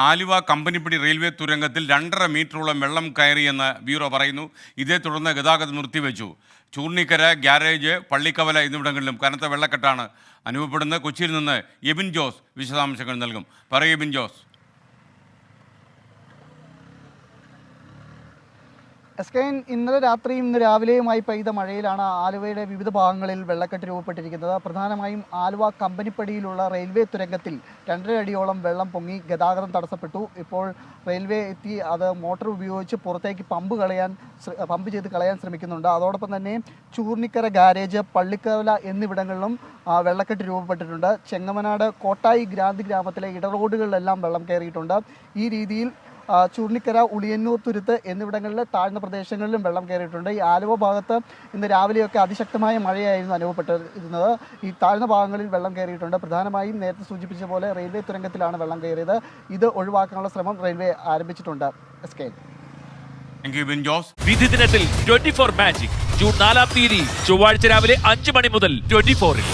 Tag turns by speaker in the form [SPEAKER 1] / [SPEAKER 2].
[SPEAKER 1] Aluva Companypady railway തുരങ്കത്തിൽ 2.5 മീറ്ററോളം വെള്ളം കയറിയെന്ന് bureau പറയുന്നു. ഇതേ തുടർന്ന് ഗതാഗതം നിർത്തിവെച്ചു. ചൂർണിക്കര, ഗ്യാരേജ്, പള്ളിക്കവല എന്നിവിടങ്ങളിലും കനത്ത വെള്ളക്കെട്ടാണ് അനുഭവപ്പെടുന്നത്. കൊച്ചിയിൽ നിന്ന് എബിൻ ജോസ് വിശദാംശങ്ങൾ നൽകും. പറയൂ എബിൻ ജോസ്.
[SPEAKER 2] എസ്കൈൻ, ഇന്നലെ രാത്രിയും ഇന്ന് രാവിലെയുമായി പെയ്ത മഴയിലാണ് ആലുവയുടെ വിവിധ ഭാഗങ്ങളിൽ വെള്ളക്കെട്ട് രൂപപ്പെട്ടിരിക്കുന്നത്. പ്രധാനമായും ആലുവ കമ്പനിപ്പടിയിലുള്ള റെയിൽവേ തുരങ്കത്തിൽ 2.5 അടിയോളം വെള്ളം പൊങ്ങി ഗതാഗതം തടസ്സപ്പെട്ടു. ഇപ്പോൾ റെയിൽവേ എത്തി അത് മോട്ടോർ ഉപയോഗിച്ച് പുറത്തേക്ക് പമ്പ് ചെയ്ത് കളയാൻ ശ്രമിക്കുന്നുണ്ട്. അതോടൊപ്പം തന്നെ ചൂർണിക്കര, ഗാരേജ്, പള്ളിക്കവല എന്നിവിടങ്ങളിലും വെള്ളക്കെട്ട് രൂപപ്പെട്ടിട്ടുണ്ട്. ചെങ്ങമനാട്, കോട്ടായി, ഗ്രാന്തി ഗ്രാമത്തിലെ ഇടറോഡുകളിലെല്ലാം വെള്ളം കയറിയിട്ടുണ്ട്. ഈ രീതിയിൽ ചൂർണിക്കര, ഉളിയന്നൂർ, തുരുത്ത് എന്നിവിടങ്ങളിലെ താഴ്ന്ന പ്രദേശങ്ങളിലും വെള്ളം കയറിയിട്ടുണ്ട്. ഈ ആലുവ ഭാഗത്ത് ഇന്ന് രാവിലെയൊക്കെ അതിശക്തമായ മഴയായിരുന്നു അനുഭവപ്പെട്ടിരുന്നത്. ഈ താഴ്ന്ന ഭാഗങ്ങളിൽ വെള്ളം കയറിയിട്ടുണ്ട്. പ്രധാനമായും നേരത്തെ സൂചിപ്പിച്ച പോലെ റെയിൽവേ തുരങ്കത്തിലാണ് വെള്ളം കയറിയത്. ഇത് ഒഴിവാക്കാനുള്ള ശ്രമം റെയിൽവേ ആരംഭിച്ചിട്ടുണ്ട്.
[SPEAKER 3] വിധി ദിനത്തിൽ 24 മാജിക് ജൂൺ 4 ചൊവ്വാഴ്ച രാവിലെ 5 മണി മുതൽ 24-ൽ.